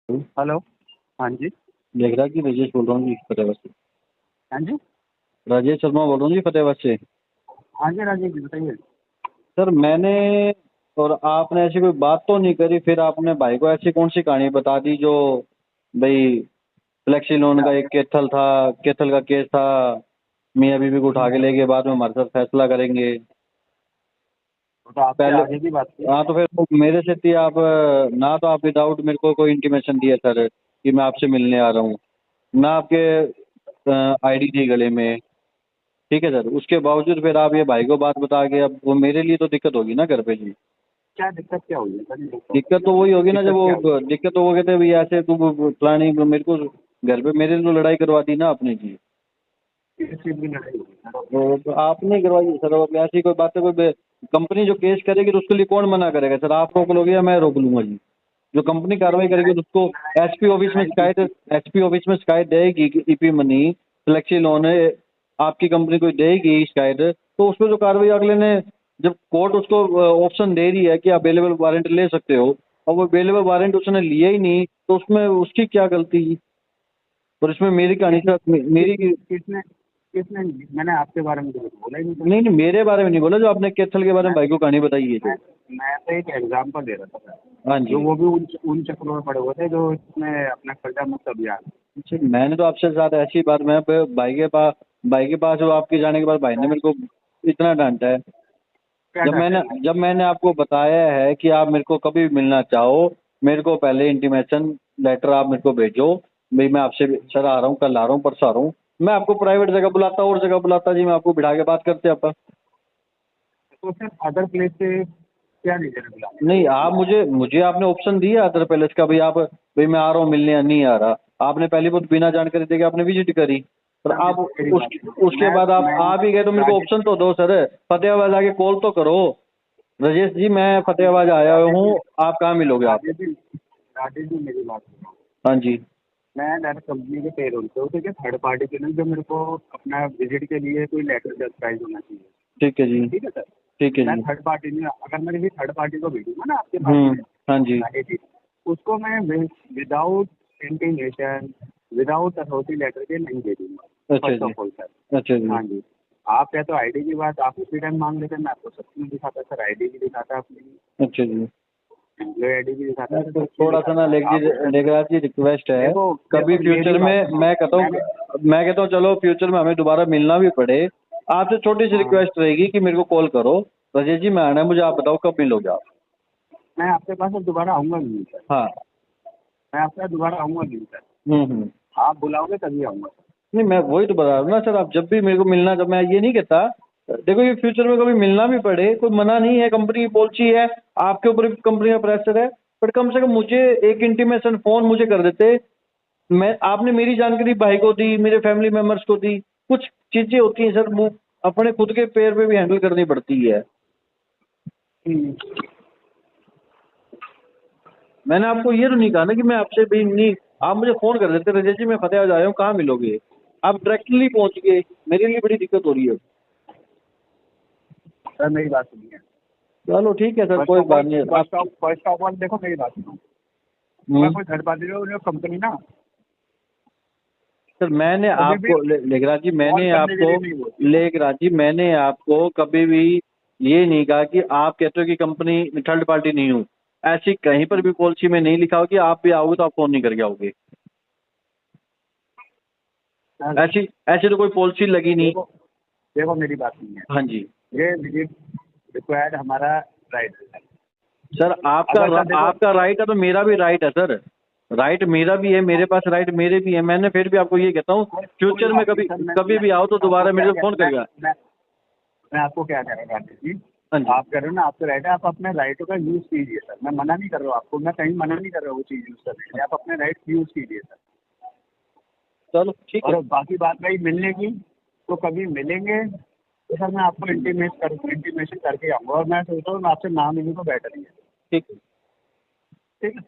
Hello. हाँ जी। लेखराज जी, राजेश बोल रहा हूँ जी, फतेहाबाद से। हाँ जी। राजेश शर्मा बोल रहा हूँ जी, फतेहाबाद से। हाँ जी राजीव जी बताइए। सर मैंने और आपने ऐसी कोई बात तो नहीं करी, फिर आपने भाई को ऐसी कौन सी कहानी बता दी जो भाई फ्लेक्सी लोन क्या? का एक कैथल था, कैथल का केस था, मियाँ बीवी को उठा के ले गए, बाद में हमारे साथ फैसला करेंगे। वो तो आपसे पहले आगे की बात थी। हाँ, तो फिर वो मेरे से थी आप ना, तो आप विदाउट मेरे को कोई इंटीमेशन दिया सर कि मैं आपसे मिलने आ रहा हूँ, ना आपके आईडी थी गले में। ठीक है सर, उसके बावजूद फिर आप ये भाई को बात बता के, अब वो मेरे लिए तो दिक्कत होगी ना घर पे जी। क्या दिक्कत क्या हुई है सर, ये दिक्कत बताइए तो ना। वही होगी ना, जब दिक्कत क्या हुई? वो दिक्कत तो वो कहते हैं भैया ऐसे तू प्लानिंग मेरे को घर पे मेरे लिए तो लड़ाई करवा दी ना आपने जी। किस चीज की लड़ाई हुई सर? तो आपने करवाई है सर, अब ऐसी कोई बात है, कोई कंपनी जो केस करेगी तो उसके लिए कौन मना करेगा सर? आप रोक लोगे या मैं रोक लूंगा जी? जो कंपनी कार्रवाई देखिए करेगी तो उसको एसपी ऑफिस में लड़ाई किस शिकायत, चीज? एसपी ऑफिस में शिकायत देगी कि ईपी मनी फ्लेक्सी लोन है, आपकी कंपनी को देगी शिकायत, तो उसमें जो कार्रवाई अगले ने, जब कोर्ट उसको ऑप्शन दे रही है कि आप अवेलेबल वारंट ले सकते हो, और वो अवेलेबल वारंट उसने लिया ही नहीं, तो उसमें उसकी क्या गलती जी? और इसमें मेरी कहानी किस सर, किस मेरी किसने किसने मैंने आपके बारे में तो कुछ बोला ही नहीं सर। नहीं नहीं, मेरे बारे में नहीं बोला, जो आपने कैथल के बारे में मैं भाई को कहानी बताई है मैं जो। मैं तो एक एग्जाम्पल दे रहा था हाँ सर, जो जी। वो भी उन चक्रों में पड़े हुए थे जो इसमें अपना कर्जा मुक्त अभियान। अच्छा, मैंने तो आपसे साथ ऐसी बात, मैं भाई के पास वो आपके जाने के बाद भाई ने मेरे को इतना डांटा है। क्या जब डाटा मैंने है भाई? जब मैंने आपको बताया है कि आप मेरे को कभी भी मिलना चाहो, मेरे को पहले इंटीमेशन लेटर आप मेरे को भेजो, भाई मैं आपसे सर आ रहा हूँ, कल आ रहा हूँ, परसों आ रहा हूँ, मैं आपको प्राइवेट जगह बुलाता, और जगह बुलाता जी, मैं आपको बिठा के बात करते आप। तो सर अदर प्लेस से क्या रीजन है बुलाने का, नहीं, ये आप बताइए। मुझे मुझे आपने ऑप्शन दिया अदर पैलेस का, भाई आप, भाई मैं आ रहा हूँ मिलने या नहीं आ रहा, आपने पहली बात बिना जानकारी देके आपने विजिट करी, पर सर आप मेरी बात सुनो। उसके बाद आप मैं आ भी गए तो मेरे को राजेश ऑप्शन तो दो सर। फतेहाबाद आके कॉल तो करो, राजेश जी मैं फतेहाबाद आया राजेश हूँ, जी आप कहाँ मिलोगे आप? राजेश जी राजेश जी मेरी बात सुनो। हाँ जी। मैं डायरेक्ट कंपनी के पेरोल पे हूँ, ठीक है। थर्ड पार्टी के लिए जो मेरे को अपना विजिट के लिए कोई लेटर जस्टिफाइड होना चाहिए। ठीक है जी। ठीक है सर। ठीक है मैं जी। थर्ड पार्टी में, अगर मैं किसी थर्ड पार्टी को भेजूंगा ना आपके पास में हाँ जी। राजेश जी, उसको मैं without intimation, without authority letter के नहीं दे दूंगा। अच्छा फर्स्ट जी। Of all sir. अच्छा जी। हाँ जी। आप क्या तो आईडी की बात आप उसी टाइम मांग लेते, मैं आपको सब चीज़ दिखाता सर, आईडी भी दिखाता, अपनी अच्छा जी। एम्प्लॉय आईडी भी दिखाता सर, तो सब चीज़ थोड़ा सा ना दिखाता आप उस टाइम। लेखराज जी रिक्वेस्ट है, देखो कभी देखो मेरी फ्यूचर बात में सुनो। मैंने मैं कहता हूँ चलो फ्यूचर में हमें दोबारा मिलना भी पड़े, आपसे छोटी सी हाँ, रिक्वेस्ट रहेगी कि मेरे को कॉल करो, राजेश जी मैं आना है, मुझे आप बताओ कब मिलोगे आप? मैं आपके पास अब दोबारा आऊँगा भी नहीं सर। हाँ। मैं आपके पास दोबारा आऊँगा भी नहीं सर। हम्म। आप बुलाओगे तभी आऊँगा सर। नहीं, मैं वही तो बता रहा हूँ ना सर, आप जब भी मेरे को मिलना, जब मैं ये नहीं कहता, देखो ये फ्यूचर में कभी मिलना भी पड़े, कोई मना नहीं है, कंपनी की पॉलिसी है, आपके ऊपर भी कंपनी का प्रेशर है, पर कम से कम मुझे एक इंटीमेशन फोन मुझे कर देते। मैं, आपने मेरी जानकारी भाई को दी, मेरे फैमिली मेंबर्स को दी, कुछ चीजें होती हैं सर, वो अपने खुद के पैर पे भी हैंडल करनी पड़ती है। हम्म। मैंने आपको ये तो नहीं कहा ना कि मैं आपसे भी नहीं, आप मुझे फोन कर देते रजेश जी मैं फतेहाबाद आया हूँ, कहाँ मिलोगे? आप डायरेक्टली पहुंच गए, मेरे लिए बड़ी दिक्कत हो रही है। सर मेरी बात सुनिए। चलो ठीक है सर, फर्स्ट कोई ऑफ ऑल बात नहीं आप। फर्स्ट ऑफ ऑल देखो मेरी बात सुनो। मैं हम्म। कोई थर्ड पार्टी जो कंपनी ना सर मैंने कभी भी आपको लेखराज जी, कॉल करने के लिए नहीं बोलती है। लेखराज जी मैंने आपको कभी भी ये नहीं कहा कि आप कहते हो कि कंपनी थर्ड पार्टी नहीं हूँ, ऐसी कहीं पर भी पॉलिसी में नहीं लिखा हो कि आप भी आओगे तो आप फोन नहीं करके आओगे, सर ऐसी ऐसी तो कोई पॉलिसी लगी नहीं। देखो देखो मेरी बात सुनिए। हाँ जी। ये विजिट रिक्वायर्ड हमारा राइट है। सर अगर सर देखो आपका राइट है तो मेरा भी राइट है सर, राइट मेरा भी है, मेरे पास राइट मेरे भी है, मैंने फिर भी आपको ये कहता हूँ, कोई फ्यूचर में बात नहीं कभी सर। कभी भी आओ तो मैं आपको दोबारा क्या मेरे को फोन करिएगा। मैं आपको क्या कह रहा हूँ राकेश जी। हाँ जी। आप कह रहे हो ना आपके राइट है, आप अपने राइटों का यूज़ कीजिए सर। मैं मना नहीं कर रहा हूँ आपको, मैं कहीं मना नहीं कर रहा हूँ वो चीज़ यूज़ करने के लिए। आप अपने राइट यूज़ कीजिए सर। चलो ठीक है। और बाकी बात रही मिलने की, तो कभी मिलेंगे तो सर मैं आपको इंटीमेशन करके आऊँगा, और मैं सोचता हूँ मैं आपसे ना मिलूँ तो बेटर ही है। ठीक है। ठीक है।